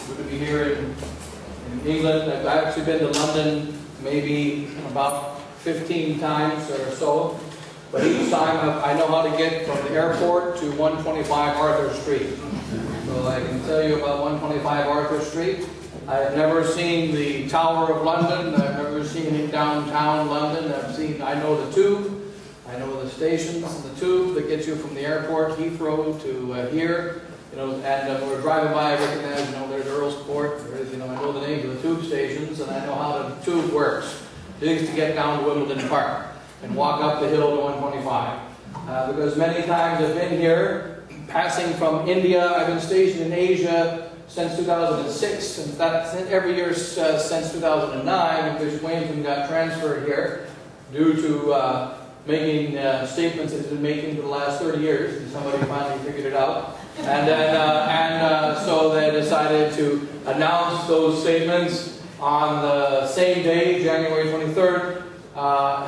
Good to be here in England. I've actually been to London maybe about 15 times or so. But each time I know how to get from the airport to 125 Arthur Street. So I can tell you about 125 Arthur Street. I've never seen the Tower of London. I've never seen downtown London. I know the Tube. I know the stations, the Tube that gets you from the airport, Heathrow, to here. You know, and when we're driving by, I recognize, there's Earl's Court. I know the names of the Tube stations, and I know how the Tube works. It is to get down to Wimbledon Park and walk up the hill to 125. Because many times I've been here, passing from India. I've been stationed in Asia since 2006, and that's every year since 2009. Bishop Williamson got transferred here due to making statements that he's been making for the last 30 years, and somebody finally figured it out. And so they decided to announce those statements on the same day, January 23rd,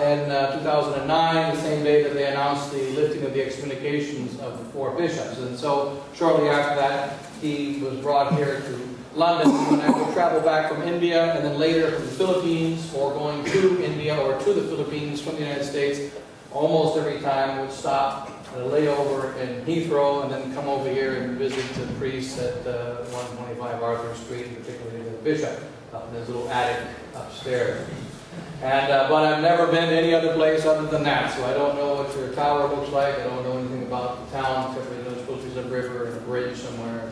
in 2009, the same day that they announced the lifting of the excommunications of the 4 bishops. And so shortly after that, he was brought here to London. When I would travel back from India, and then later from the Philippines, or going to India or to the Philippines from the United States, almost every time would stop at a layover in Heathrow and then come over here and visit the priests at 125 Arthur Street, particularly the bishop up in his little attic upstairs. And but I've never been to any other place other than that, so I don't know what your tower looks like. I don't know anything about the town, except for there's supposed to be some river and a bridge somewhere,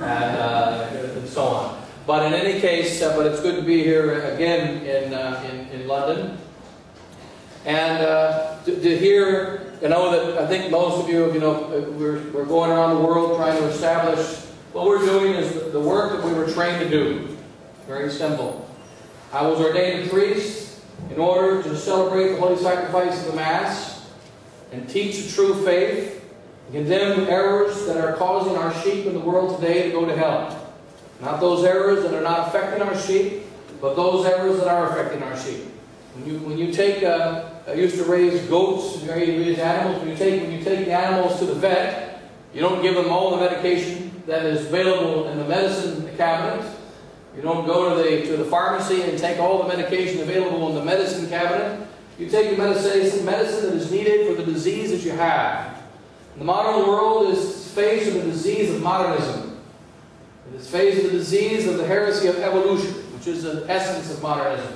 and so on. But in any case, but it's good to be here again in London. And to hear, that I think most of you, we're going around the world trying to establish what we're doing is the work that we were trained to do. Very simple. I was ordained a priest in order to celebrate the holy sacrifice of the Mass and teach the true faith and condemn errors that are causing our sheep in the world today to go to hell. Not those errors that are not affecting our sheep, but those errors that are affecting our sheep. When you take, I used to raise goats, raise animals. When you take the animals to the vet, you don't give them all the medication that is available in the medicine cabinet. You don't go to the pharmacy and take all the medication available in the medicine cabinet. You take the medicine that is needed for the disease that you have. And the modern world is faced with the disease of modernism. It is faced with the disease of the heresy of evolution, which is the essence of modernism.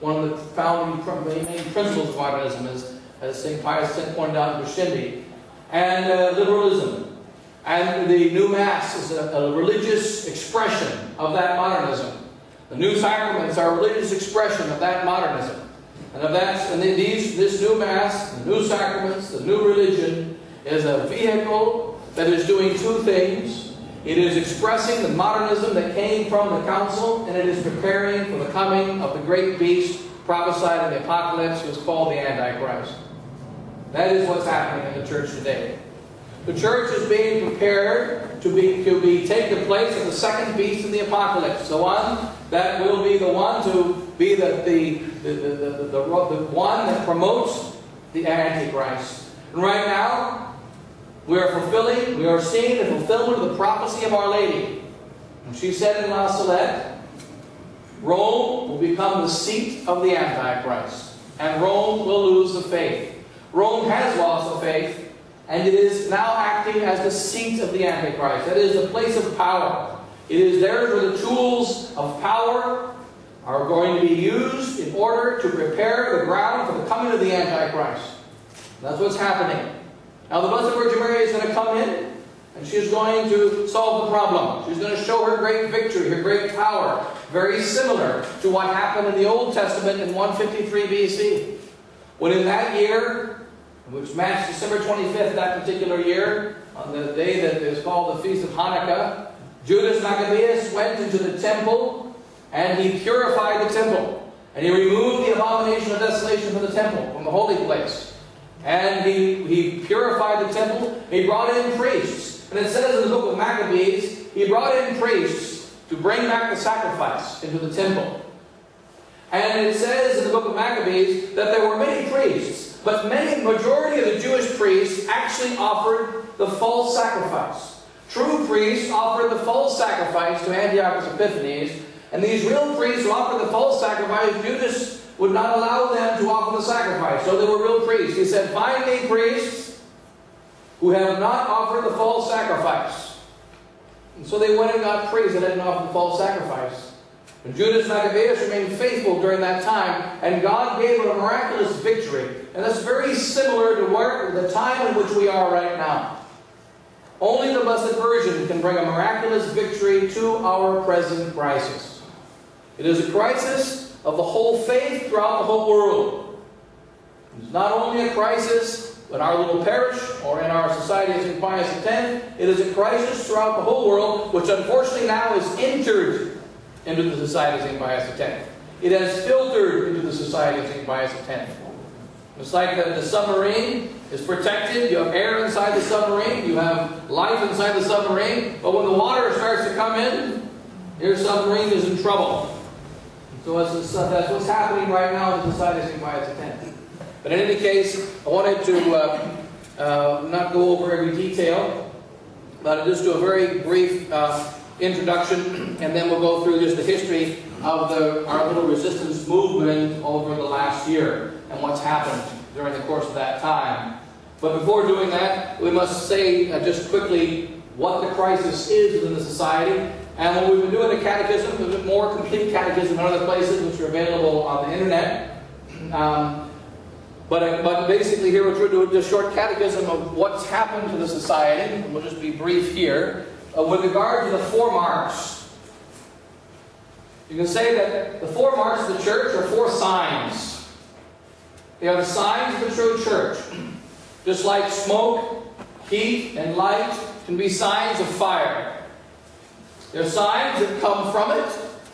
One of the founding main principles of modernism is, as St. Pius X pointed out in Crescendi, and liberalism. And the new Mass is a religious expression of that modernism. The new sacraments are a religious expression of that modernism. This new Mass, the new sacraments, the new religion is a vehicle that is doing 2 things. It is expressing the modernism that came from the Council, and it is preparing for the coming of the great beast prophesied in the Apocalypse, who is called the Antichrist. That is what's happening in the church today. The church is being prepared to take the place of the second beast in the Apocalypse, the one that will be the one to be the one that promotes the Antichrist. And right now, we are seeing the fulfillment of the prophecy of Our Lady. And she said in La Salette, Rome will become the seat of the Antichrist, and Rome will lose the faith. Rome has lost the faith, and it is now acting as the seat of the Antichrist. That is the place of power. It is there where the tools of power are going to be used in order to prepare the ground for the coming of the Antichrist. That's what's happening. Now the Blessed Virgin Mary is going to come in, and she is going to solve the problem. She's going to show her great victory, her great power, very similar to what happened in the Old Testament in 153 BC. When in that year, which matched December 25th, that particular year, on the day that is called the Feast of Hanukkah, Judas Maccabeus went into the temple, and he purified the temple. And he removed the abomination of desolation from the temple, from the holy place. And he purified the temple. He brought in priests. And it says in the book of Maccabees, he brought in priests to bring back the sacrifice into the temple. And it says in the book of Maccabees that there were many priests. But majority of the Jewish priests actually offered the false sacrifice. True priests offered the full sacrifice to Antiochus Epiphanes, and these real priests who offered the full sacrifice, Judas would not allow them to offer the sacrifice. So they were real priests. He said, "Find me priests who have not offered the full sacrifice." And so they went and got priests that hadn't offered the full sacrifice. And Judas Maccabeus remained faithful during that time, and God gave him a miraculous victory. And that's very similar to the time in which we are right now. Only the Blessed Virgin can bring a miraculous victory to our present crisis. It is a crisis of the whole faith throughout the whole world. It's not only a crisis in our little parish or in our society as St. Pius X. It is a crisis throughout the whole world, which unfortunately now is entered into the society of St. Pius X. It has filtered into the society of St. Pius X. It's like the submarine is protected. You have air inside the submarine. You have life inside the submarine. But when the water starts to come in, your submarine is in trouble. So that's what's happening right now in the society of St. Pius X. But in any case, I wanted to not go over every detail, but just do a very brief introduction, and then we'll go through just the history of our little resistance movement over the last year and what's happened during the course of that time. But before doing that, we must say just quickly what the crisis is within the society. And what we've been doing the catechism, there's a more complete catechism in other places which are available on the internet. But basically here we're trying to do a short catechism of what's happened to the society. And we'll just be brief here. With regard to the 4 marks, you can say that the 4 marks of the church are 4 signs. They are the signs of the true church. Just like smoke, heat, and light can be signs of fire. There are signs that come from it,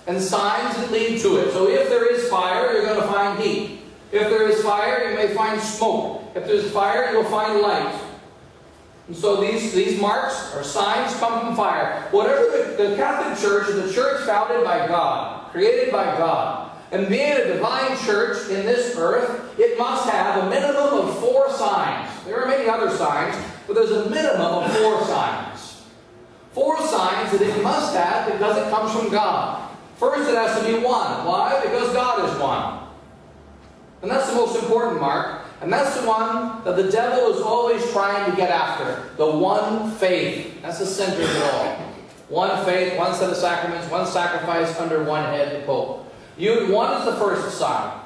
and signs that lead to it. So if there is fire, you're going to find heat. If there is fire, you may find smoke. If there's fire, you'll find light. And so these marks or signs come from fire. Whatever the Catholic Church is a church founded by God, created by God. And being a divine church in this earth, it must have a minimum of 4 signs. There are many other signs, but there's a minimum of 4 signs. 4 signs that it must have because it comes from God. First, it has to be one. Why? Because God is one. And that's the most important mark. And that's the one that the devil is always trying to get after. The one faith. That's the center of it all. One faith, one set of sacraments, one sacrifice under one head, the Pope. One is the first sign.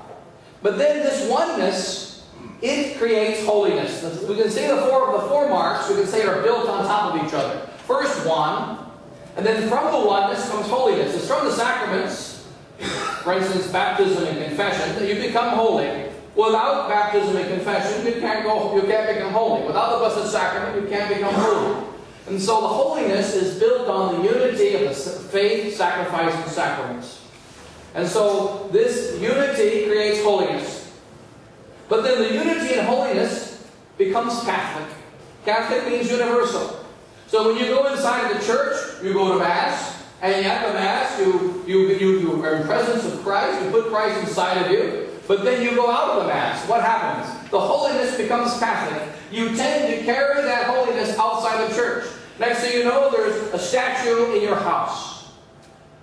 But then this oneness, it creates holiness. We can say the four marks, we can say, are built on top of each other. First one, and then from the oneness comes holiness. It's from the sacraments, for instance, baptism and confession, that you become holy. Without baptism and confession, you can't become holy. Without the Blessed Sacrament, you can't become holy. And so the holiness is built on the unity of the faith, sacrifice, and sacraments. And so this unity creates holiness. But then the unity and holiness becomes Catholic. Catholic means universal. So when you go inside of the church, you go to Mass, and at the Mass, you are in presence of Christ, you put Christ inside of you. But then you go out of the Mass. What happens? The holiness becomes Catholic. You tend to carry that holiness outside the church. Next thing you know, there's a statue in your house.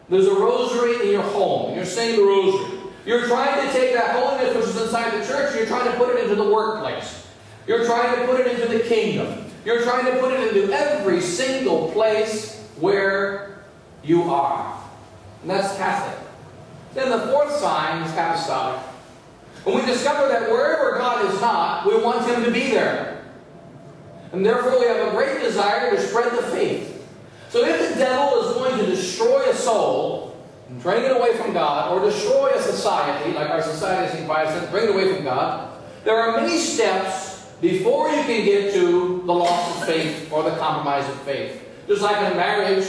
There's a rosary in your home. You're saying the rosary. You're trying to take that holiness which is inside the church, you're trying to put it into the workplace. You're trying to put it into the kingdom. You're trying to put it into every single place where you are. And that's Catholic. Then the 4th sign is apostolic. When we discover that wherever God is not, we want Him to be there. And therefore we have a great desire to spread the faith. So if the devil is going to destroy a soul, and bring it away from God, or destroy a society, like our society, St. Pius says, bring it away from God, there are many steps before you can get to the loss of faith or the compromise of faith. Just like in marriage,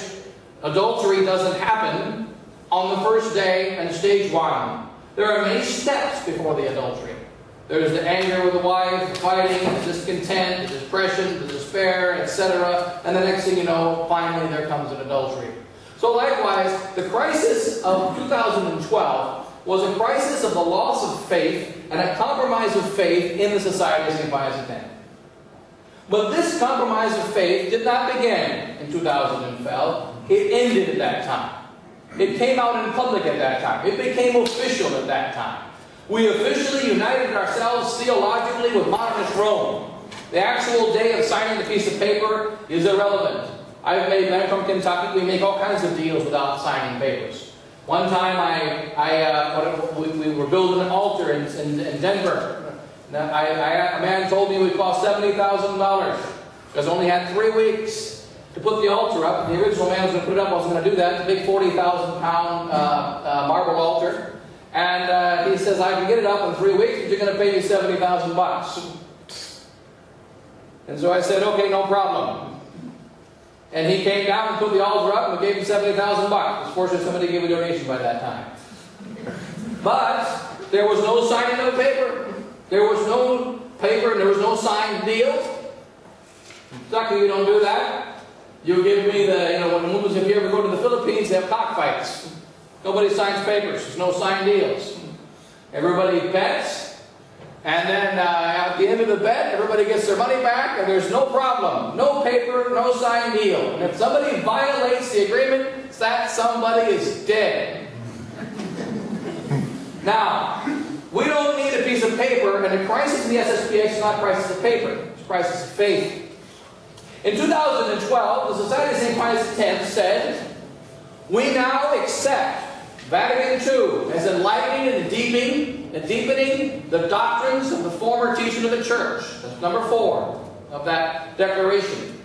adultery doesn't happen on the first day and stage 1. There are many steps before the adultery. There's the anger with the wife, the fighting, the discontent, the depression, the despair, etc. And the next thing you know, finally there comes an adultery. So likewise, the crisis of 2012 was a crisis of the loss of faith and a compromise of faith in the society of St. Pius X. But this compromise of faith did not begin in 2012. It ended at that time. It came out in public at that time. It became official at that time. We officially united ourselves theologically with modernist Rome. The actual day of signing the piece of paper is irrelevant. I'm from Kentucky. We make all kinds of deals without signing papers. One time we were building an altar in Denver. A man told me it would cost $70,000 because I only had 3 weeks to put the altar up. The original man was going to put it up. I wasn't going to do that. It's a big 40,000-pound marble altar. And he says, I can get it up in 3 weeks, but you're going to pay me $70,000. And so I said, okay, no problem. And he came down and put the altar up, and we gave him $70,000. Fortunately, somebody gave a donation by that time. But there was no signing of paper. There was no paper, and there was no signed deal. In Kentucky, we don't do that. You give me if you ever go to the Philippines, they have cockfights. Nobody signs papers. There's no signed deals. Everybody bets, and then at the end of the bet, everybody gets their money back, and there's no problem. No paper, no signed deal. And if somebody violates the agreement, that somebody is dead. Now, we don't need a piece of paper, and the crisis in the SSPX is not a crisis of paper. It's a crisis of faith. In 2012, the Society of St. Pius X said, we now accept Vatican II as enlightening and deepening the doctrines of the former teaching of the Church. That's number 4 of that declaration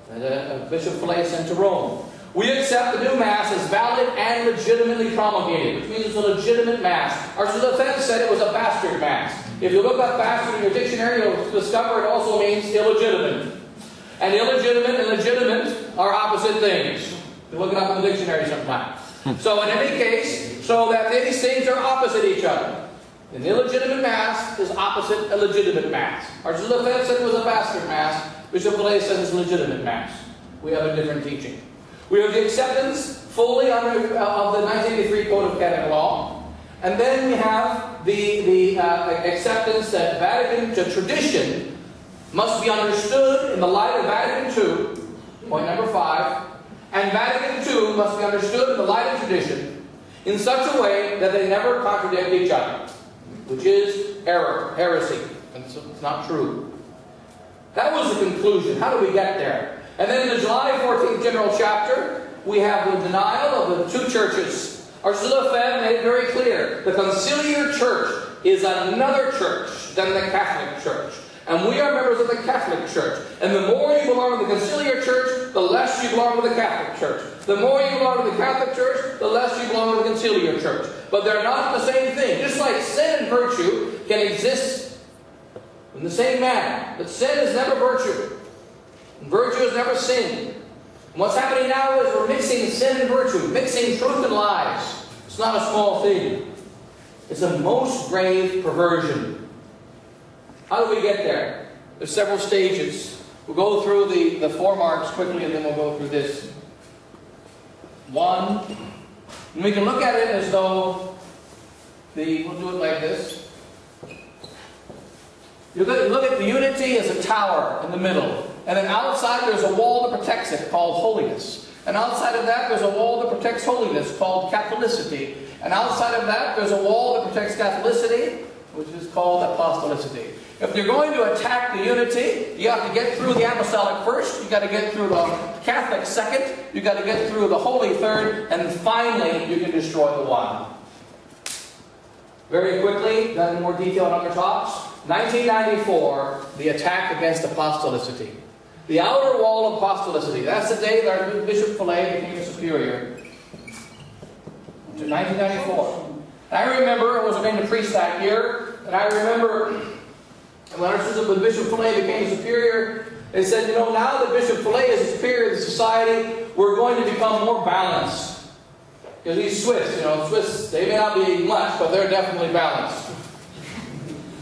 that Bishop Fellay sent to Rome. We accept the new Mass as valid and legitimately promulgated, which means it's a legitimate Mass. Archbishop Pfeiffer said it was a bastard Mass. If you look up bastard in your dictionary, you'll discover it also means illegitimate. And illegitimate and legitimate are opposite things. You look it up in the dictionary sometime. So in any case, so that these things are opposite each other. An illegitimate Mass is opposite a legitimate Mass. Archbishop Pfeiffer said it was a bastard Mass. Bishop Fellay says it's a legitimate Mass. We have a different teaching. We have the acceptance fully of the 1983 Code of Canon Law. And then we have the acceptance that Vatican tradition must be understood in the light of Vatican II, point number 5, and Vatican II must be understood in the light of tradition in such a way that they never contradict each other, which is error, heresy, and so it's not true. That was the conclusion. How do we get there? And then in the July 14th General Chapter, we have the denial of the 2 churches. Archbishop Pfeiffer made it very clear. The conciliar church is another church than the Catholic Church. And we are members of the Catholic Church. And the more you belong to the conciliar church, the less you belong to the Catholic Church. The more you belong to the Catholic Church, the less you belong to the conciliar church. But they're not the same thing. Just like sin and virtue can exist in the same manner. But sin is never virtue. And virtue is never sin. And what's happening now is we're mixing sin and virtue, mixing truth and lies. It's not a small thing. It's a most grave perversion. How do we get there? There's several stages. We'll go through the 4 marks quickly, and then we'll go through this. 1, and we can look at it as though we'll do it like this. You look at the unity as a tower in the middle. And then outside there's a wall that protects it called holiness. And outside of that there's a wall that protects holiness called Catholicity. And outside of that there's a wall that protects Catholicity, which is called apostolicity. If you're going to attack the unity, you have to get through the apostolic first, you've got to get through the Catholic second, you've got to get through the holy third, and finally you can destroy the one. Very quickly, done in more detail in other talks, 1994, the attack against apostolicity. The outer wall of apostolicity. That's the day that our Bishop Fellay became a superior. 1994. And I remember, I was ordained a priest that year, and I remember when Bishop Fellay became superior, they said, you know, now that Bishop Fellay is superior to the society, we're going to become more balanced. Because he's Swiss, you know, Swiss, they may not be much, but they're definitely balanced.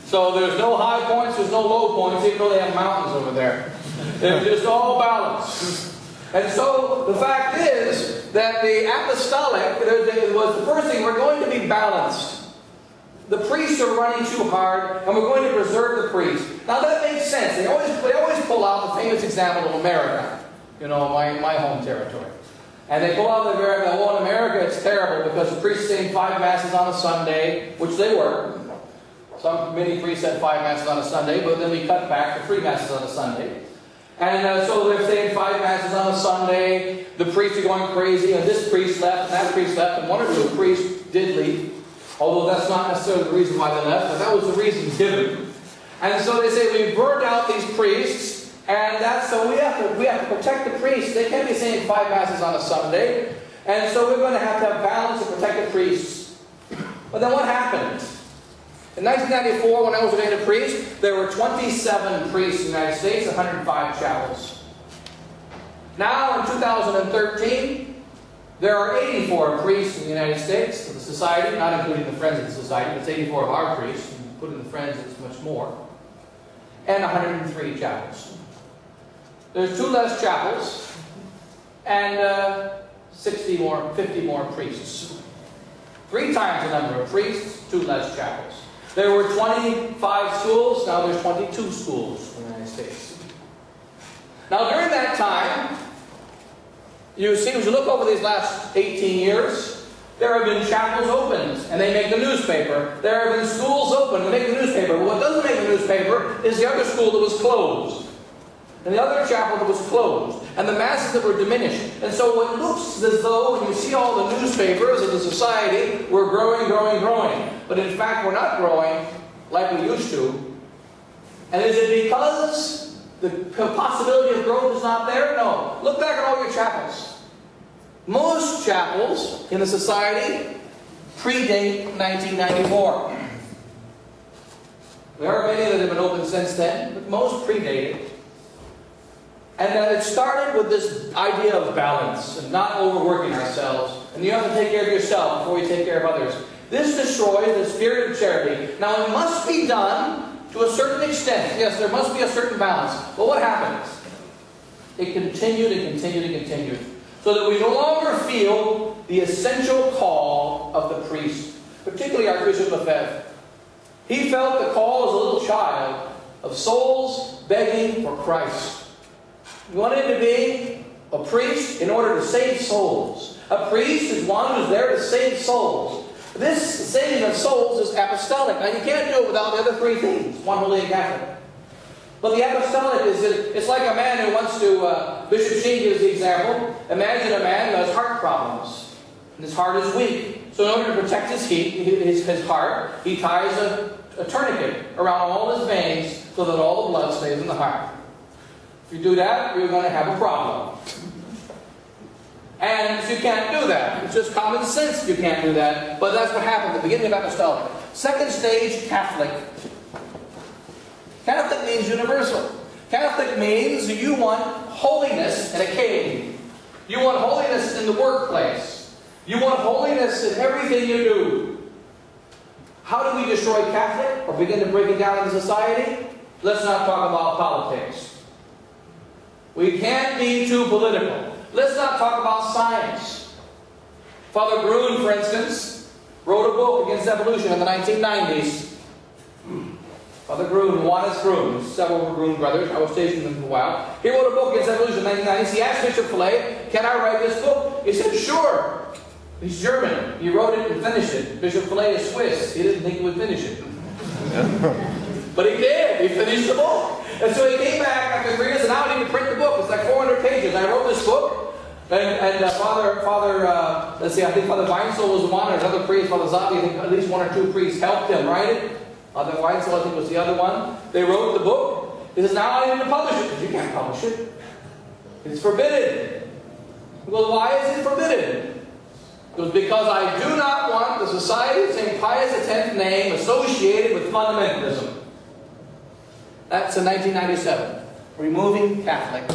So there's no high points, there's no low points, even though they have mountains over there. They're just all balanced. And so the fact is that the apostolic was the first thing, we're going to be balanced. the priests are running too hard, and we're going to preserve the priests. Now that makes sense. They always pull out the famous example of America, you know, my home territory. And they pull out the America, well, in America it's terrible because the priests saying 5 masses on a Sunday, which they were. Many priests had 5 masses on a Sunday, but then we cut back to 3 masses on a Sunday. And so they're saying 5 masses on a Sunday, the priests are going crazy, and this priest left, and that priest left, and 1 or 2 priests did leave. Although that's not necessarily the reason why they left, but that was the reason given. And so they say, we burned out these priests, and that's so we have to protect the priests. They can't be saying 5 masses on a Sunday. And so we're going to have balance to protect the priests. But then what happened? In 1994, when I was ordained a priest, there were 27 priests in the United States, 105 chapels. Now, in 2013, there are 84 priests in the United States, of the society, not including the Friends of the Society, but it's 84 of our priests, and including the Friends, it's much more, and 103 chapels. There's 2 less chapels, and 50 more priests. 3 times the number of priests, 2 less chapels. There were 25 schools, now there's 22 schools in the United States. Now during that time, you see, as you look over these last 18 years, there have been chapels opened, and they make the newspaper. There have been schools opened, and they make the newspaper. But what doesn't make the newspaper is the other school that was closed, and the other chapel that was closed, and the masses that were diminished. And so it looks as though, when you see all the newspapers of the society, we're growing, growing, growing. But in fact, we're not growing like we used to. And is it because the possibility of growth is not there? No. Look back at all your chapels. Most chapels in the society predate 1994. There are many that have been open since then, but most predate it. And it started with this idea of balance and not overworking ourselves. And you have to take care of yourself before you take care of others. This destroys the spirit of charity. Now it must be done to a certain extent. Yes, there must be a certain balance. But what happens? It continued and continued and continued. So that we no longer feel the essential call of the priest. Particularly our Bishop Pfeiffer. He felt the call as a little child of souls begging for Christ. He wanted to be a priest in order to save souls. A priest is one who's there to save souls. This saving of souls is apostolic. Now you can't do it without the other 3 things. 1, holy and Catholic. But the apostolic is, it's like a man who wants to, Bishop Sheen gives the example. Imagine a man who has heart problems. And his heart is weak. So in order to protect his heart, he ties a tourniquet around all his veins so that all the blood stays in the heart. If you do that, you're going to have a problem. And you can't do that. It's just common sense you can't do that. But that's what happened at the beginning of apostolic. Second stage, Catholic. Catholic means universal. Catholic means you want holiness in a king. You want holiness in the workplace. You want holiness in everything you do. How do we destroy Catholic or begin to break it down in society? Let's not talk about politics. We can't be too political. Let's not talk about science. Father Grun, for instance, wrote a book against evolution in the 1990s. Father Grun, Johannes Grun, several were Grun brothers. I was stationed with them for a while. He wrote a book against evolution in the 1990s. He asked Bishop Fillet, can I write this book? He said, sure. He's German. He wrote it and finished it. Bishop Fillet is Swiss. He didn't think he would finish it. But he did. He finished the book. And so he came back after 3 years, and now I need to print the book. It's like 400 pages. I wrote this book, and let's see, I think Father Weinzel was one, or another priest, Father Zati, I think at least 1 or 2 priests helped him write it. Father Weinzel, I think, was the other one. They wrote the book. He says, now I need to publish it. Because you can't publish it. It's forbidden. He goes, why is it forbidden? It was because I do not want the Society of St. Pius X name associated with fundamentalism. That's in 1997. Removing Catholic.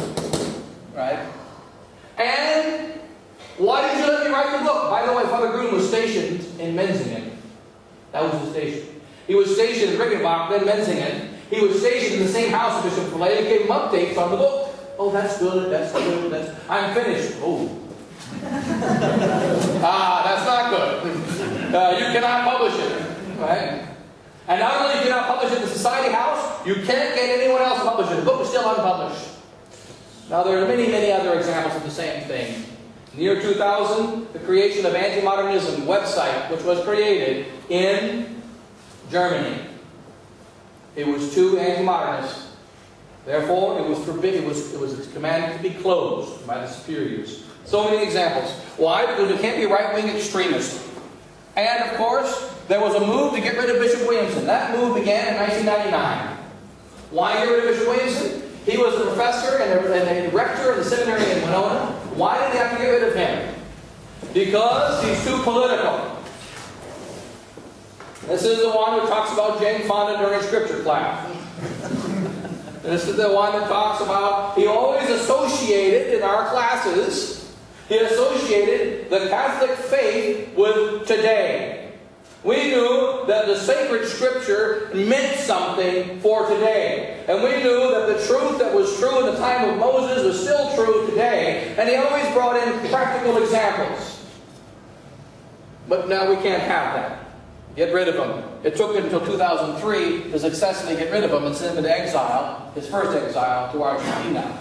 Right? And why did you let me write the book? By the way, Father Grun was stationed in Menzingen. That was his station. He was stationed in Riggenbach, then Menzingen. He was stationed in the same house as Bishop Fillet and gave him updates on the book. Oh, that's good, that's good, I'm finished. Oh. That's not good. You cannot publish it. Right? And not only do you not publish it in the Society House, you can't get anyone else to publish it. The book is still unpublished. Now there are many, many other examples of the same thing. In the year 2000, the creation of Anti-Modernism website, which was created in Germany. It was too anti-modernist. Therefore, it was forbidden. It was commanded to be closed by the superiors. So many examples. Why? Because it can't be right-wing extremists. And of course, there was a move to get rid of Bishop Williamson. That move began in 1999. Why get rid of Bishop Williamson? He was a professor and a rector of the seminary in Winona. Why did they have to get rid of him? Because he's too political. This is the one who talks about Jane Fonda during scripture class. This is the one that talks about, he always associated in our classes, he associated the Catholic faith with today. We knew that the sacred scripture meant something for today. And we knew that the truth that was true in the time of Moses was still true today. And he always brought in practical examples. But now we can't have that. Get rid of him. It took until 2003 to successfully get rid of him and send him into exile, his first exile, to Argentina.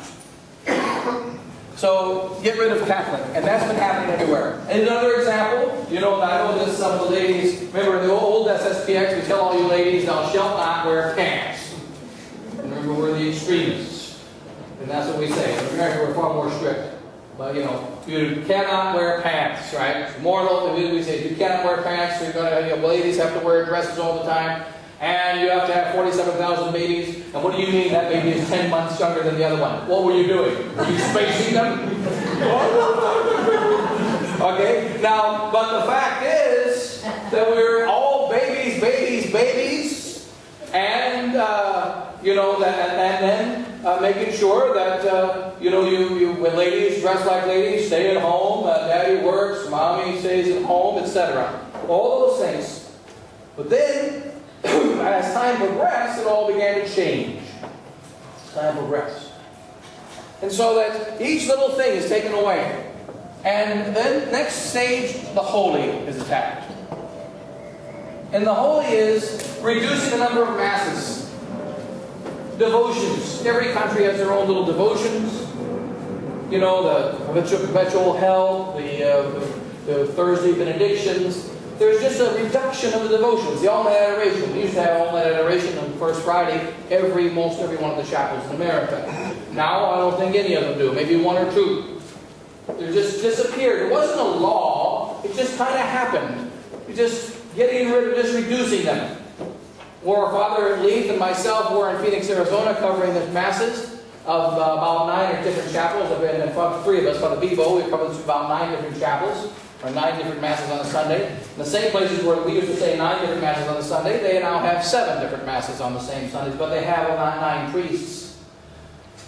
So, get rid of Catholic. And that's been happening everywhere. And another example, I know this, some of the ladies, remember in the old SSPX, we tell all you ladies, thou shalt not wear pants. Remember, we're the extremists. And that's what we say. In America, we're far more strict. But, you cannot wear pants, right? Mortal, we say, you cannot wear pants, so you're going to, ladies have to wear dresses all the time. And you have to have 47,000 babies. And what do you mean that baby is 10 months younger than the other one? What were you doing? Were you spacing them? Okay? Now, but the fact is that we're all babies, babies, babies. And, and then making sure that, when ladies dress like ladies, stay at home, daddy works, mommy stays at home, etc. All those things. But then, as time progressed, it all began to change. Time progressed. And so that each little thing is taken away. And then, next stage, the holy is attacked. And the holy is reducing the number of masses. Devotions. Every country has their own little devotions. The perpetual hell, the Thursday benedictions. There's just a reduction of the devotions. The all-night adoration. We used to have all-night adoration on the first Friday most every one of the chapels in America. Now I don't think any of them do. Maybe one or two. They just disappeared. It wasn't a law. It just kind of happened. You're just getting rid of, just reducing them. Where Father Leith and myself were in Phoenix, Arizona, covering the masses of about 9 different chapels. And 3 of us, Father Bebo, we covered about 9 different chapels. Or 9 different masses on a Sunday. In the same places where we used to say 9 different masses on a Sunday, they now have 7 different masses on the same Sundays, but they have about 9 priests.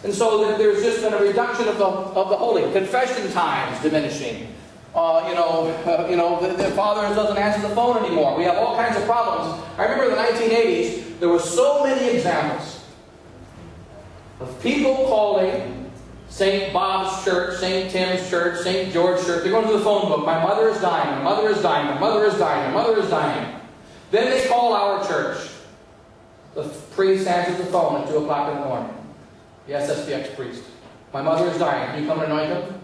And so there's just been a reduction of the holy. Confession times diminishing. The father doesn't answer the phone anymore. We have all kinds of problems. I remember in the 1980s, there were so many examples of people calling St. Bob's Church, St. Tim's Church, St. George's Church. They're going to the phone book. My mother is dying. My mother is dying. My mother is dying. My mother is dying. Then they call our church. The priest answers the phone at 2 o'clock in the morning. The SSPX priest. My mother is dying. Can you come and anoint him?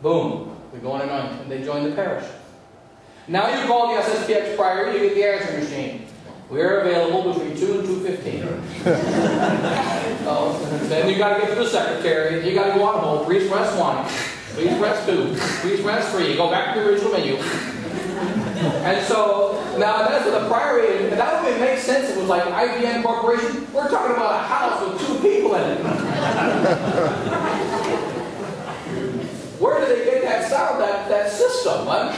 Boom. We go and anoint him. And they join the parish. Now you call the SSPX prior, you get the answering machine. We're available between 2 and 2:15. Then you got to get to the secretary. You got to go on hold. Please press 1. Please press 2. Please press 3. Go back to the original menu. And so now that's what the priory. And that would make sense. It was like IBM Corporation. We're talking about a house with 2 people in it. Where did they get that sound? That system? Huh?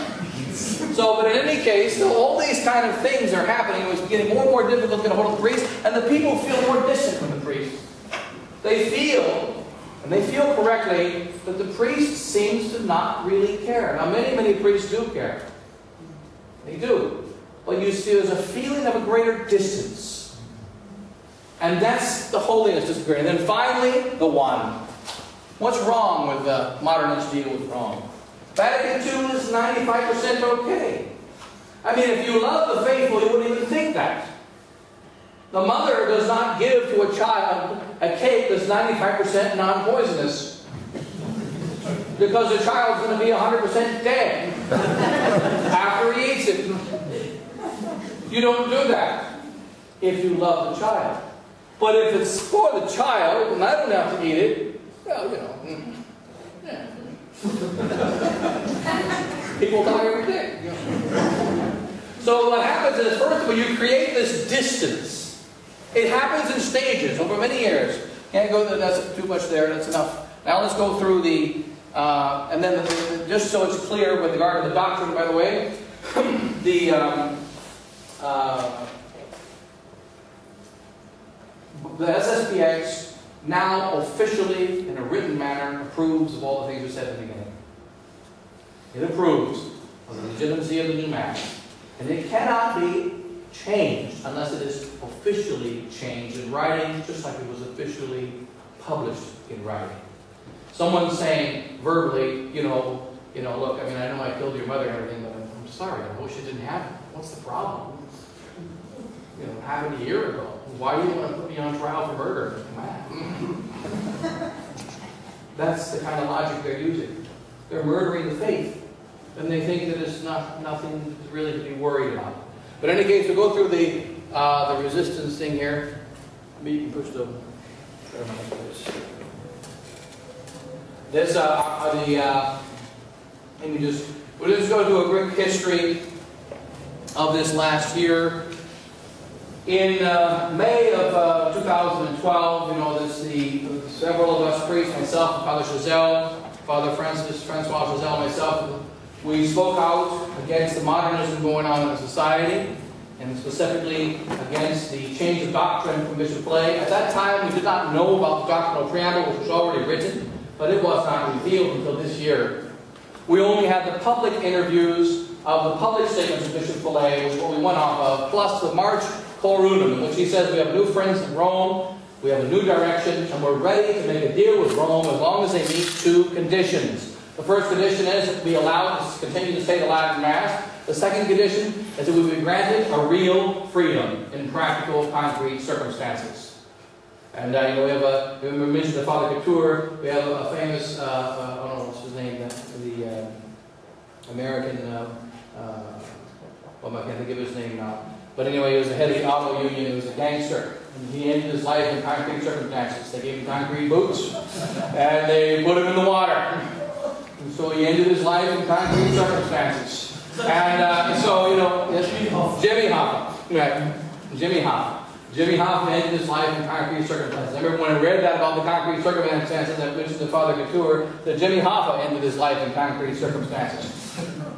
So, but in any case, all these kind of things are happening. It was getting more and more difficult to get a hold of the priest, and the people feel more distant from the priest. They feel, and they feel correctly, that the priest seems to not really care. Now, many priests do care. They do. But you see, there's a feeling of a greater distance. And that's the holiness disappearing. And then finally, the one. What's wrong with the modernist deal with wrong? Vatican II is 95% okay. I mean, if you love the faithful, you wouldn't even think that. The mother does not give to a child a cake that's 95% non-poisonous, because the child's going to be 100% dead after he eats it. You don't do that if you love the child. But if it's for the child, and I don't have to eat it, well, you know, yeah. People die every day. You know. So what happens is, first of all, you create this distance. It happens in stages over many years. Can't go there, that's too much there, that's enough. Now let's go through the, and then just so it's clear with regard to the doctrine, by the way, the SSPX now officially, in a written manner, approves of all the things we said at the beginning. It approves of the legitimacy of the new Mass. And it cannot be changed unless it is officially changed in writing, just like it was officially published in writing. Someone saying verbally, look, I mean, I know I killed your mother and everything, but I'm sorry, I wish it didn't happen. What's the problem? It happened a year ago. Why do you want to put me on trial for murder? That's the kind of logic they're using. They're murdering the faith. And they think that it's nothing really to be worried about. But in any case, we'll go through the resistance thing here. Maybe you can push the... We'll just go through a quick history of this last year. In May of 2012, several of us priests, myself, Father Chazelle, Father Francois Chazelle, myself, we spoke out against the modernism going on in the society, and specifically against the change of doctrine from Bishop Flay. At that time, we did not know about the doctrinal preamble, which was already written, but it was not revealed until this year. We only had the public interviews of the public statements of Bishop Flay, which is what we went off of, plus the March Corunum, in which he says we have new friends in Rome, we have a new direction, and we're ready to make a deal with Rome as long as they meet two conditions. The first condition is that we allow us to continue to say the Latin Mass. The second condition is that we be granted a real freedom in practical, concrete circumstances. And we have we mentioned the Father Couture. We have a famous, I don't know what's his name, the American, I can't think of his name now. But anyway, he was the head of the auto union. He was a gangster. And he ended his life in concrete circumstances. They gave him concrete boots, and they put him in the water. And so he ended his life in concrete circumstances. And yes, Jimmy Hoffa. Right. Jimmy Hoffa. Jimmy Hoffa ended his life in concrete circumstances. I remember when I read that about the concrete circumstances, I mentioned to Father Couture that Jimmy Hoffa ended his life in concrete circumstances.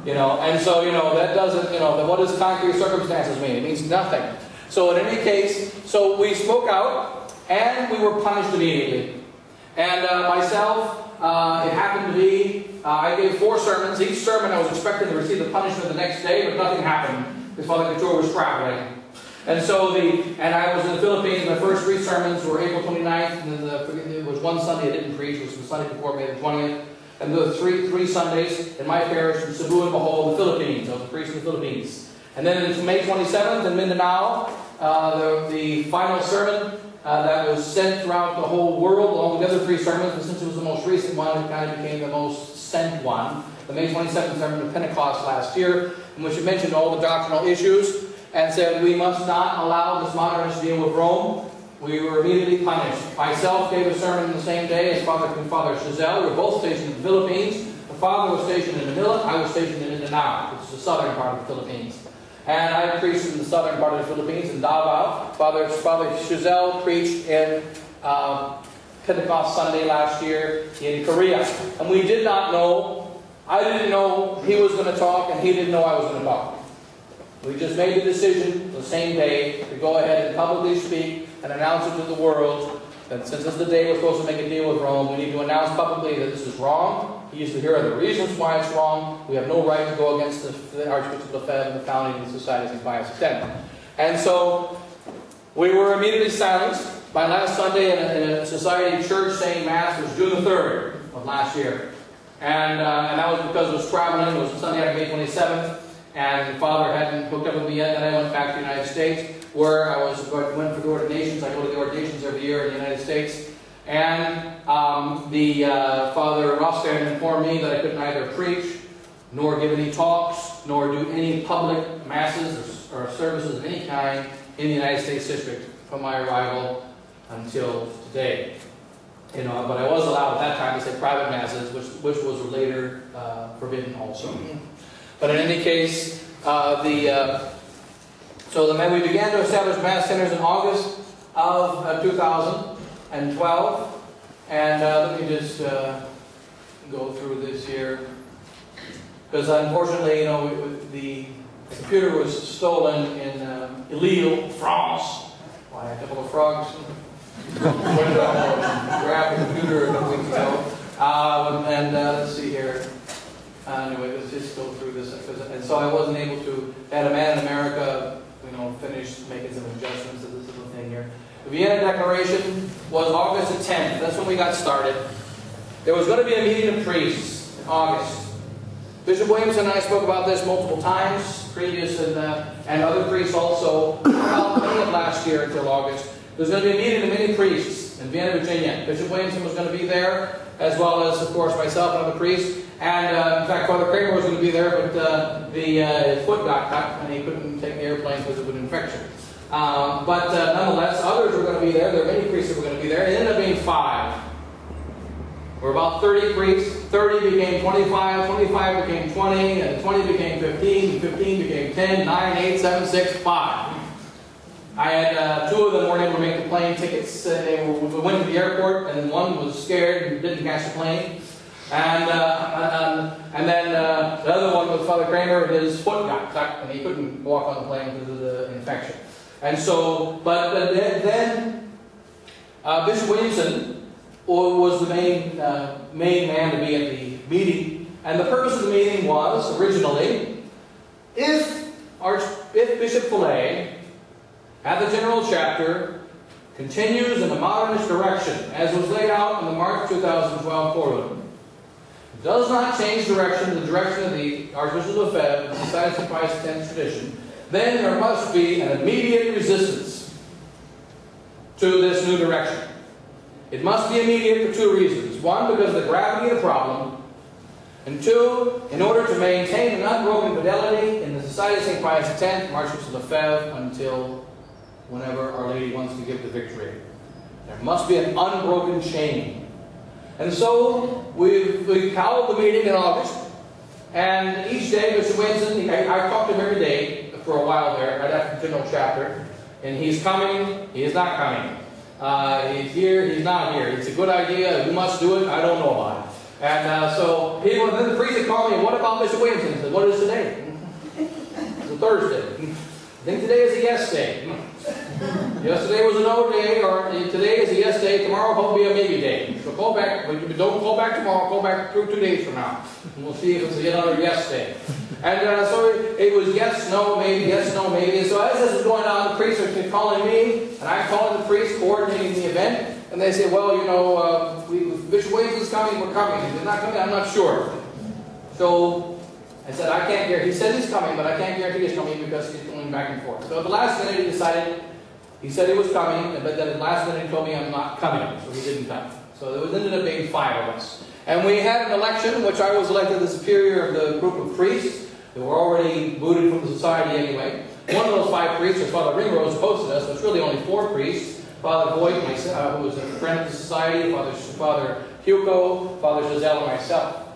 And so, that doesn't, what does concrete circumstances mean? It means nothing. So in any case, so we spoke out, and we were punished immediately. And myself, it happened to be, I gave 4 sermons. Each sermon I was expecting to receive the punishment the next day, but nothing happened, because Father Couture was traveling. And so I was in the Philippines. My first 3 sermons were April 29th, and then it was one Sunday I didn't preach, which was the Sunday before May the 20th. And the three Sundays in my parish in Cebu and Bohol, the Philippines. I was a priest in the Philippines. And then on May 27th in Mindanao, the final sermon that was sent throughout the whole world, along with the other 3 sermons, but since it was the most recent one, it kind of became the most sent one. The May 27th sermon of Pentecost last year, in which it mentioned all the doctrinal issues, and said we must not allow this modernist deal with Rome. We were immediately punished. Myself gave a sermon the same day as Father Chazelle. We were both stationed in the Philippines. The father was stationed in Manila. I was stationed in Mindanao, which is the southern part of the Philippines. And I preached in the southern part of the Philippines, in Davao. Father Chazelle preached in Pentecost Sunday last year in Korea. And we did not know, I didn't know he was going to talk, and he didn't know I was going to talk. We just made the decision the same day to go ahead and publicly speak and announce it to the world that since this is the day we're supposed to make a deal with Rome, we need to announce publicly that this is wrong. Here are the reasons why it's wrong. We have no right to go against the Archbishop Lefebvre and the founding of the Society of St. Pius X. And so we were immediately silenced. By last Sunday in a society church saying Mass was June the 3rd of last year. And that was because I was traveling. It was Sunday after May 27th. And the Father hadn't hooked up with me yet, and I went back to the United States. where I went for the ordinations. I go to the ordinations every year in the United States. And Father Rostand informed me that I could neither preach, nor give any talks, nor do any public masses or services of any kind in the United States District from my arrival until today. You know, but I was allowed at that time to say private masses, which was later forbidden also. But in any case, so then we began to establish mass centers in August of 2012, and let me just go through this here, because unfortunately, you know, the computer was stolen in Lille, France. By a couple of frogs. Grabbed the computer a couple weeks ago. Let's see here. Anyway, let's just go through this. And so I wasn't able to, had a man in America, you know, finish making some adjustments to this little thing here. The Vienna Declaration was August the 10th. That's when we got started. There was going to be a meeting of priests in August. Bishop Williamson and I spoke about this multiple times, previous and other priests also, about May of last year until August. There was going to be a meeting of many priests in Vienna, Virginia. Bishop Williamson was going to be there, as well as, of course, myself and other priests. And, in fact, Father Kramer was going to be there, but his foot got cut, and he couldn't take the airplane because of an infection. But nonetheless, others were going to be there. There were many priests that were going to be there. It ended up being 5. There were about 30 priests. 30 became 25, 25 became 20, and 20 became 15, and 15 became 10, 9, 8, 7, 6, 5. I had 2 of them weren't able to make the plane tickets. We went to the airport, and one was scared and didn't catch the plane. And then the other one was Father Kramer. His foot got cut, and he couldn't walk on the plane because of the infection. And so, but then Bishop Williamson was the main man to be at the meeting. And the purpose of the meeting was, originally, if Bishop Fillet, at the General Chapter, continues in the modernist direction, as was laid out in the March 2012 Quorum, does not change direction, the direction of the Archbishop of Lefebvre, the Society of Pius X tradition, then there must be an immediate resistance to this new direction. It must be immediate for 2 reasons. 1, because of the gravity of the problem, and 2, in order to maintain an unbroken fidelity in the Society of St. Pius X, Archbishop of Lefebvre, until whenever Our Lady wants to give the victory. There must be an unbroken chain. And so we called the meeting in August, and each day Bishop Williamson, I talked to him every day for a while there, right after the General Chapter, and he's coming, he is not coming. He's here, he's not here. It's a good idea, you must do it, I don't know about it. And so then the priest would call me, what about Bishop Williamson? I said, what is today? It's a Thursday. I think today is a yes day. Yesterday was a no day, or today is a yes day, tomorrow will be a maybe day. So call back, don't call back tomorrow, call back 2 days from now. And we'll see if it's another yes day. And so it was yes, no, maybe, yes, no, maybe. And so as this was going on, the priests are calling me, and I'm calling the priests, coordinating the event. And they say, well, you know, Bishop Williamson's coming, we're coming. If he's not coming, I'm not sure. So I said, I can't guarantee. He said he's coming, but I can't guarantee he's coming because he's going back and forth. So at the last minute, he decided, he said he was coming, but then at the last minute, he told me I'm not coming. So he didn't come. So it ended up being 5 of us. And we had an election in which I was elected the superior of the group of priests. They were already booted from the society anyway. One of those 5 priests, or Father Ringrose, hosted us. It's really only 4 priests. Father Voigt, who was a friend of the society, Father Hugo, Father Giselle, and myself.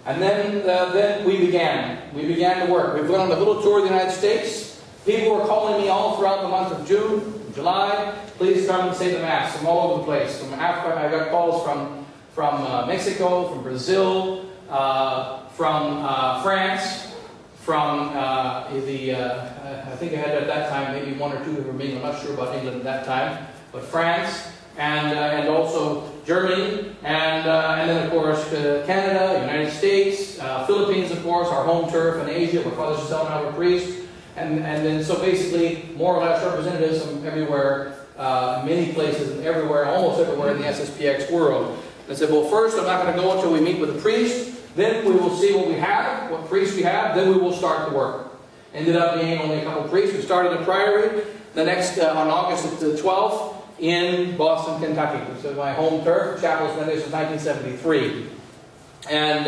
And then we began. We began to work. We went on a little tour of the United States. People were calling me all throughout the month of June, July. Please come and say the Mass from all over the place. From Africa, I got calls from Mexico, from Brazil, from France, from I think I had at that time maybe 1 or 2 from England. I'm not sure about England at that time, but France and also Germany, and then of course Canada, United States, Philippines, of course, our home turf in Asia, where Father Giselle and I were priests, and then so basically more or less representatives from everywhere, many places, and everywhere, almost everywhere in the SSPX world. I said, well, first I'm not going to go until we meet with the priest. Then we will see what we have, what priests we have. Then we will start the work. Ended up being only a couple priests. We started a priory the next on August the 12th in Boston, Kentucky. This is my home turf. Chapel's been there since 1973. And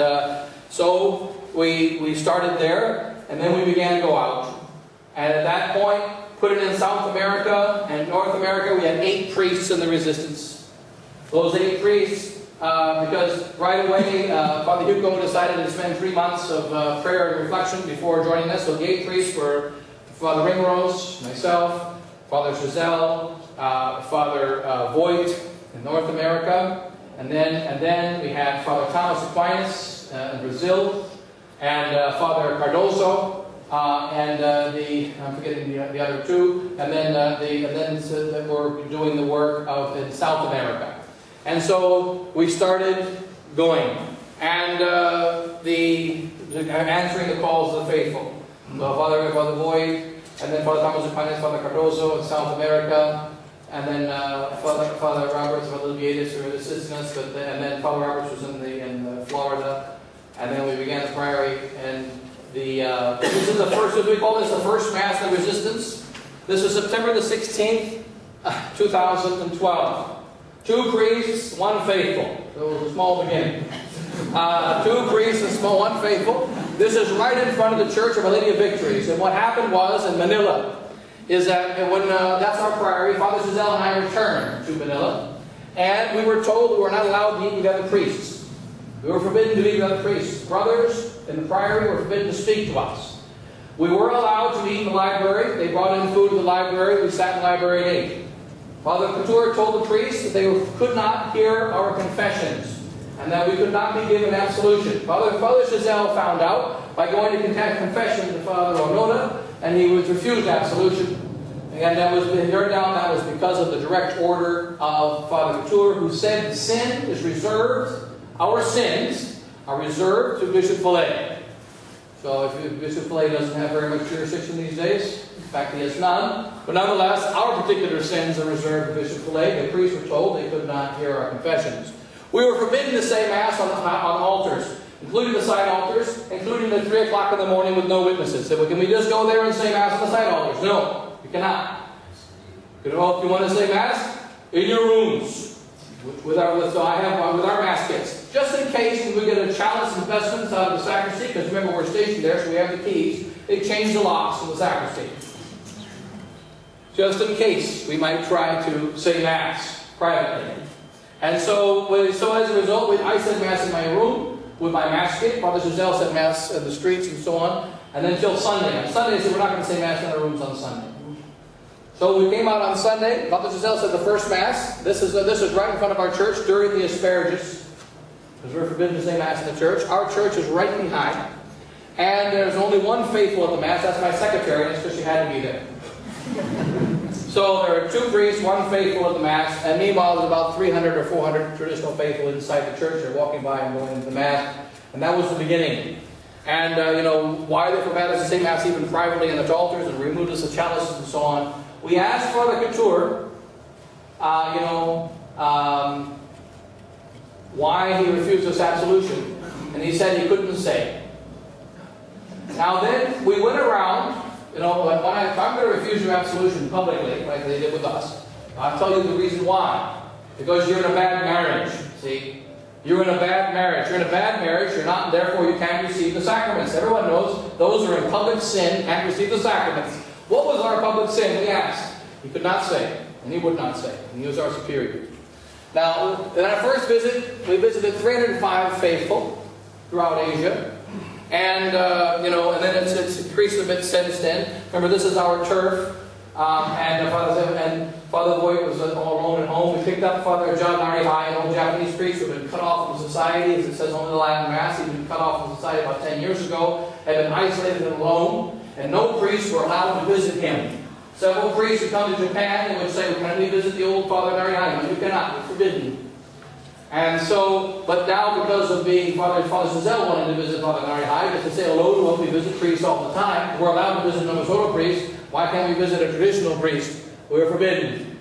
so we started there, and then we began to go out. And at that point, put it in South America and North America, we had 8 priests in the resistance. Those 8 priests, because right away, Father Hugo decided to spend 3 months of prayer and reflection before joining us. So the 8 priests were Father Ringrose, myself, Father Giselle, Father Voigt in North America, and then we had Father Thomas Aquinas in Brazil, and Father Cardoso, and I'm forgetting the other 2, and then we're doing the work in South America. And so we started going, and answering the calls of the faithful. So Father Voigt, and then Father Thomas Aquinas, Father Cardoso in South America, and then Father Roberts, Father Viegas who were assisting us, and then Father Roberts was in Florida, and then we began the priory, and this is the first, as we call this, the first Mass of Resistance. This was September the 16th, 2012. 2 priests, 1 faithful. So it was a small beginning. 2 priests and 1 faithful. This is right in front of the Church of Our Lady of Victories. And what happened was in Manila is that when that's our priory, Father Giselle and I returned to Manila, and we were told we were not allowed to eat with other priests. We were forbidden to eat with other priests. Brothers in the priory were forbidden to speak to us. We were allowed to eat in the library. They brought in food to the library. We sat in the library and ate. Father Couture told the priests that they could not hear our confessions and that we could not be given absolution. Father Giselle found out by going to confession to Father Onoda, and he was refused absolution. And that was because of the direct order of Father Couture, who said sin is reserved, our sins are reserved to Bishop Fillet. So if Bishop Fillet doesn't have very much jurisdiction these days, in fact he has none, but nonetheless our particular sins are reserved to Bishop Fillet. The priests were told they could not hear our confessions. We were forbidden to say Mass on altars, including the side altars, including at 3 o'clock in the morning with no witnesses. So can we just go there and say Mass on the side altars? No, you cannot. If you want to say Mass, in your rooms, with our Mass kits. Just in case when we get a chalice and vestments out of the sacristy, because remember we're stationed there, so we have the keys, they change the locks in the sacristy. Just in case we might try to say Mass privately. And so as a result, I said Mass in my room with my Mass kit. Father Giselle said Mass in the streets and so on. And then until Sunday. On Sunday, I said we're not going to say Mass in our rooms on Sunday. So we came out on Sunday. Father Giselle said the first Mass. This is right in front of our church during the asparagus, because we're forbidden to say Mass in the church. Our church is right behind. And there's only 1 faithful at the Mass. That's my secretary, and it's because she had to be there. So there are 2 priests, 1 faithful at the Mass, and meanwhile there's about 300 or 400 traditional faithful inside the church. They're walking by and going into the Mass. And that was the beginning. And, why they forbade us to say Mass even privately in the altars and removed us the chalices and so on. We asked Father Couture, why he refused us absolution. And he said he couldn't say. Now then, we went around, if I'm going to refuse you absolution publicly, like they did with us, I'll tell you the reason why. Because you're in a bad marriage, see? You're in a bad marriage. You're in a bad marriage, you're not, therefore you can't receive the sacraments. Everyone knows those who are in public sin can't receive the sacraments. What was our public sin? We asked. He could not say, and he would not say, and he was our superior. Now, in our first visit, we visited 305 faithful throughout Asia. And, and then it's increased a bit since then. Remember, this is our turf. And Father Voigt was all alone at home. We picked up Father John Narihai, an old Japanese priest who had been cut off from society, as it says only the Latin Mass. He'd been cut off from society about 10 years ago, had been isolated and alone, and no priests were allowed to visit him. Several priests would come to Japan and would say, well, can we visit the old Father Narihai? No, you cannot. It's forbidden. And so, but now because of being Father Giselle wanted to visit Father Narihai, just to say hello to him, we visit priests all the time. We're allowed to visit Namazoto priests. Why can't we visit a traditional priest? We were forbidden.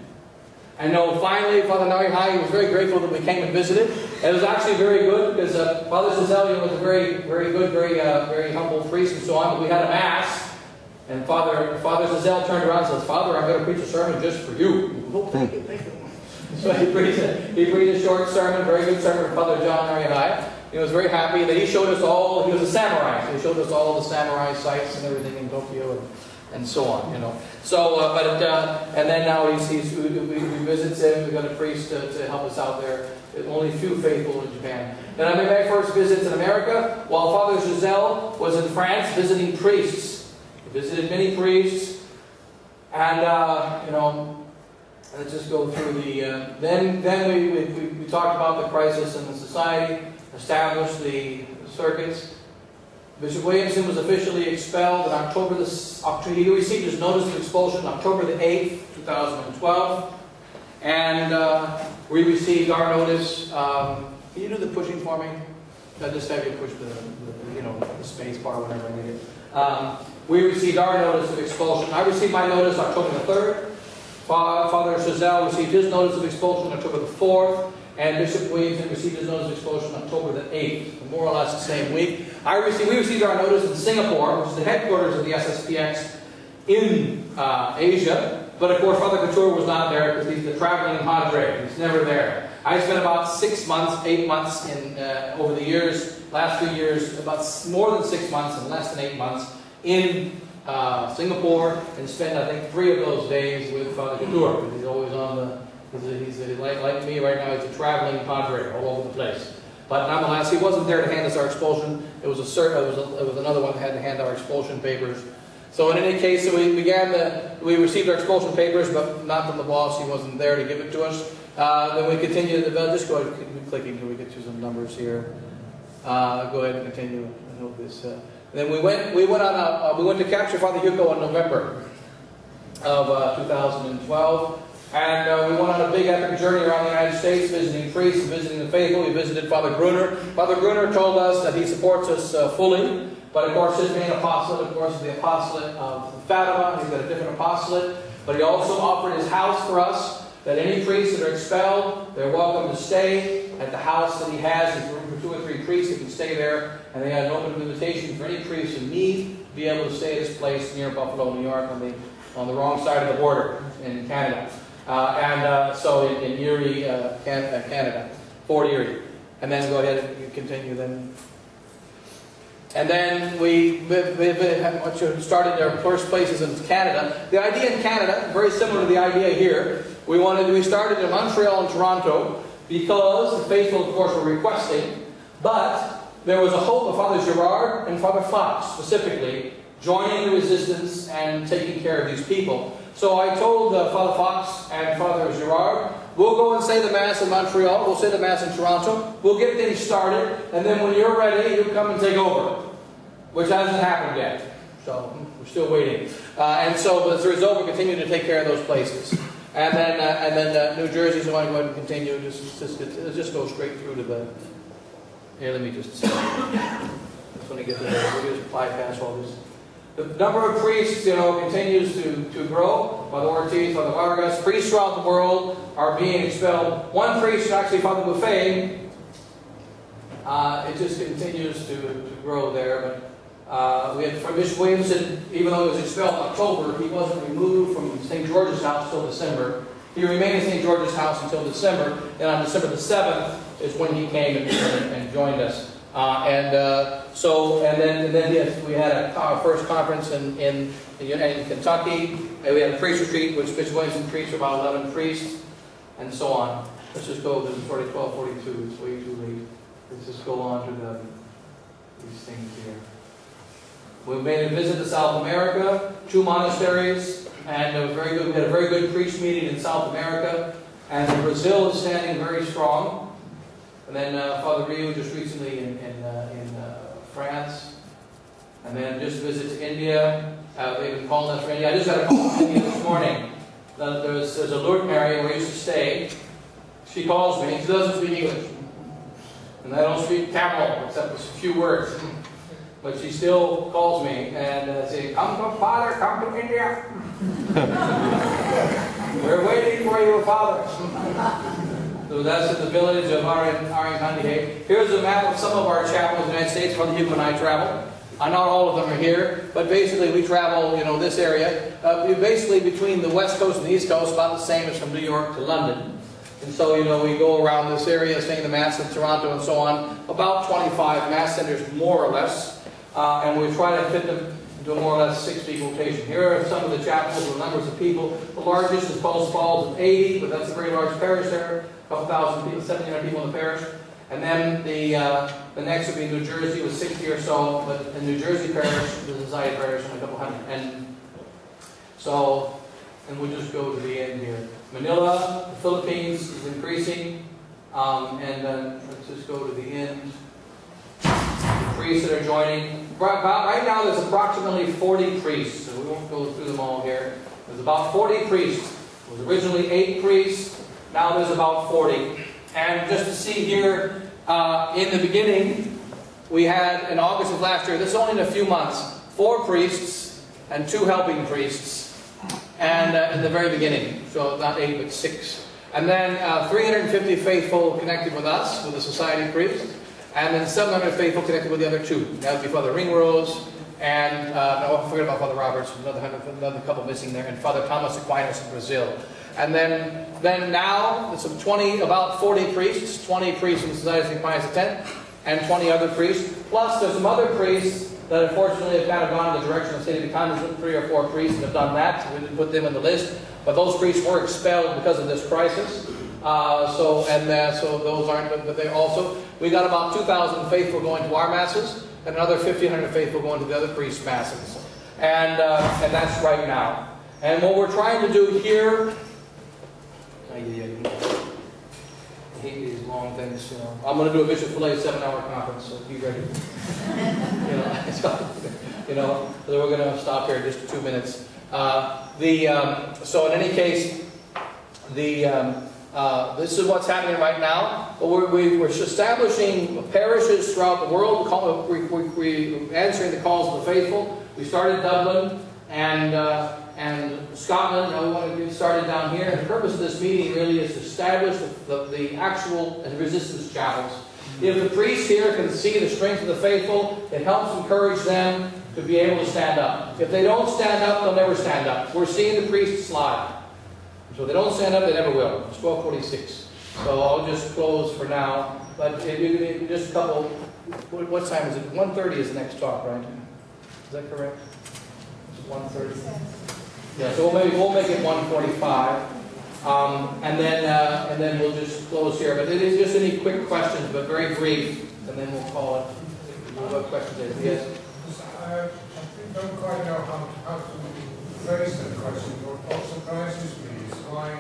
And finally, Father Narihai was very grateful that we came and visited. And it was actually very good because Father Giselle was a very, very good, very humble priest and so on. But we had a Mass And Father Zazelle turned around and says, "Father, I'm going to preach a sermon just for you." Oh, thank you, thank you. So he preached a short sermon, very good sermon from Father John Arianai. He was very happy that he showed us all, he was a samurai, so he showed us all the samurai sites and everything in Tokyo and so on, you know. So, and then now we visit him, we got a priest to help us out there. There's only a few faithful in Japan. Then I made my first visits in America while Father Giselle was in France visiting priests. He visited many priests, and you know, let's just go through the. Then we talked about the crisis in the society, established the circuits. Bishop Williamson was officially expelled in October. He received his notice of expulsion on October the 8th, 2012. And we received our notice. Can you do the pushing for me? I just have you push the space bar whenever I need it. We received our notice of expulsion. I received my notice October the 3rd. Father Chazelle received his notice of expulsion October the 4th. And Bishop Williamson received his notice of expulsion October the 8th, more or less the same week. We received our notice in Singapore, which is the headquarters of the SSPX in Asia. But of course, Father Couture was not there because he's the traveling padre. He's never there. I spent about 6 months, 8 months over the years, last few years, about more than 6 months and less than 8 months in Singapore, and spent, I think, 3 of those days with Father Couture, because he's always on the. He's like me right now. He's a traveling padre all over the place. But nonetheless, he wasn't there to hand us our expulsion. It was another one that had to hand our expulsion papers. So in any case, so we received our expulsion papers, but not from the boss. He wasn't there to give it to us. Then we continued. Just go ahead and keep clicking till we get to some numbers here. Go ahead and continue. I hope this. Then we went to capture Father Hugo in November of 2012. And we went on a big epic journey around the United States, visiting priests and visiting the faithful. We visited Father Gruner. Father Gruner told us that he supports us fully. But of course, his main apostolate, of course, is the apostolate of Fatima. He's got a different apostolate. But he also offered his house for us, that any priests that are expelled, they're welcome to stay at the house that he has. There's room for 2 or 3 priests that can stay there. And they had an open invitation for any priests in need to be able to stay at this place near Buffalo, New York, on the wrong side of the border in Canada. So in Erie, Canada, Fort Erie. And then go ahead and you continue then. And then we started our first places in Canada. The idea in Canada, very similar to the idea here. We started in Montreal and Toronto because the faithful, of course, were requesting. But there was a hope of Father Girard and Father Fox, specifically, joining the resistance and taking care of these people. So I told Father Fox and Father Girard, we'll go and say the Mass in Montreal, we'll say the Mass in Toronto, we'll get things started, and then when you're ready, you come and take over. Which hasn't happened yet. So we're still waiting. And so as a result, we continue to take care of those places. And then New Jersey's going to go ahead and continue. Just go straight through to the... Here, let me just... Just want to get to the... We'll just bypass all this. The number of priests, continues to grow. Father Ortiz, Father Vargas, priests throughout the world are being expelled. One priest, actually Father Buffet, it just continues to grow there. But we had Bishop Williamson, even though he was expelled in October, he wasn't removed from St. George's house until December. He remained in St. George's house until December, and on December the 7th is when he came and joined us. Then yes, we had our first conference in Kentucky. We had a priest retreat, which Bishop Williamson preached for about 11 priests, and so on. Let's just go to 1242. It's way too late. Let's just go on to these things here. We made a visit to South America, 2 monasteries, and it was very good. We had a very good priest meeting in South America, and Brazil is standing very strong. And then Father Rio just recently in France. And then just a visit to India. They've been calling us for India. I just got a call from India this morning. There's a Lourdes Mary where I used to stay. She calls me. She doesn't speak English. And I don't speak Tamil, except a few words. But she still calls me and says, "Come to Father, come to India. We're waiting for you, Father." So that's in the village of Arinkandi. Here's a map of some of our chapels in the United States. Father Hugo and I travel. Not all of them are here, but basically we travel, this area. Basically between the West Coast and the East Coast, about the same as from New York to London. And so, we go around this area, saying the Mass in Toronto and so on. About 25 Mass centers, more or less. And we try to fit them into a more or less 6-week rotation. Here are some of the chapels with numbers of people. The largest is Post Falls with 80, but that's a very large parish there. A couple thousand people, 1,700 people in the parish. And then the next would be New Jersey with 60 or so, but in New Jersey parish, the Society parish, and a couple hundred. And so, and we'll just go to the end here. Manila, the Philippines is increasing, and then let's just go to the end. The priests that are joining. Right now there's approximately 40 priests, so we won't go through them all here. There's about 40 priests. It was originally 8 priests, now there's about 40. And just to see here, in the beginning, we had, in August of last year, this is only in a few months, 4 priests and 2 helping priests. And in the very beginning, so not 8 but 6. And then 350 faithful connected with us, with the society priest. And then 700 faithful connected with the other 2. That would be Father Ringrose, and no, I forget about Father Roberts, another couple missing there, and Father Thomas Aquinas in Brazil. And then now, it's about 40 priests, 20 priests in the Society of St. Pius X, and 20 other priests. Plus, there's some other priests that unfortunately have kind of gone in the direction of St. Aquinas. 3 or 4 priests that have done that, so we didn't put them in the list. But those priests were expelled because of this crisis. So those aren't, but they also, we got about 2,000 faithful going to our masses, and another 1,500 faithful going to the other priests' masses. And that's right now. And what we're trying to do here, I hate these long things, I'm going to do a Bishop Fillet 7-hour conference, so be ready. So we're going to stop here in just 2 minutes. So in any case, this is what's happening right now. But we're establishing parishes throughout the world. We're answering the calls of the faithful. We started Dublin and Scotland. Now we want to get started down here. And the purpose of this meeting really is to establish the actual resistance chapels. If the priests here can see the strength of the faithful, it helps encourage them to be able to stand up. If they don't stand up, they'll never stand up. We're seeing the priests slide. So if they don't stand up, they never will. It's 12:46. So I'll just close for now. But just a couple, what time is it? 1:30 is the next talk, right? Is that correct? It's 1:30. Yeah, so we'll make it 1:45. And then we'll just close here. But it is just any quick questions, but very brief. And then we'll call it. What questions? Yes? I don't quite know how to phrase that question. What surprises me is why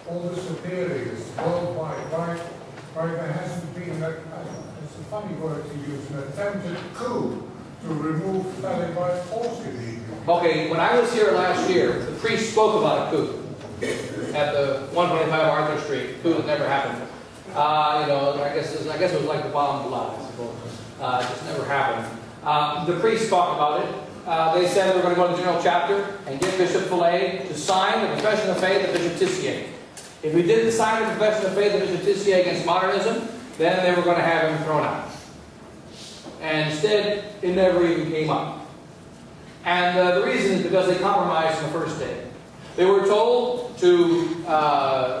all the superiors worldwide, why there hasn't been, it's a funny word to use, an attempted coup to remove Valley by force illegally. Okay, when I was here last year, the priest spoke about a coup at the 125 Arthur Street. Coup that never happened. I guess it was like the bomb blood, I suppose. It just never happened. The priests talked about it. They said they were going to go to the General Chapter and get Bishop Fillet to sign the Profession of Faith of Bishop Tissier. If we didn't sign the Profession of Faith of Bishop Tissier against modernism, then they were going to have him thrown out. And instead, it never even came up. And the reason is because they compromised on the first day. They were told to,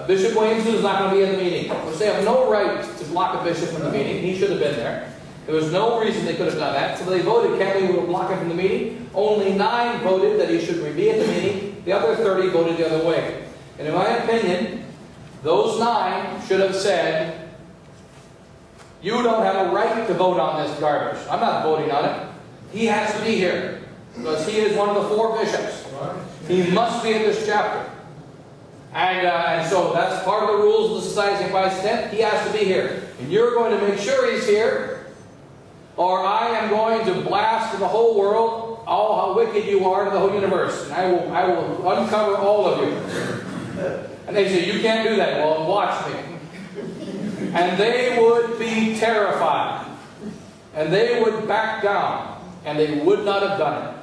Bishop Williamson is not going to be in the meeting, which they have no right to block a bishop from the meeting. He should have been there. There was no reason they could have done that. So they voted, can we block him from the meeting? Only 9 voted that he should be at the meeting. The other 30 voted the other way. And in my opinion, those 9 should have said, you don't have a right to vote on this garbage. I'm not voting on it. He has to be here. Because he is one of the 4 bishops. He must be in this chapter. And so that's part of the rules of the Society of St. Pius X. He has to be here. And you're going to make sure he's here, or I am going to blast to the whole world all how wicked you are to the whole universe. And I will uncover all of you. And they say, you can't do that. Well, watch me. And they would be terrified. And they would back down. And they would not have done it.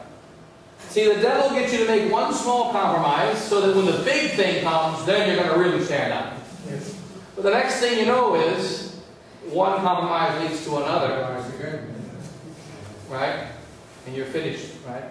See, the devil gets you to make one small compromise so that when the big thing comes, then you're going to really stand up. Yes. But the next thing you know is, one compromise leads to another. Right? and you're finished, right?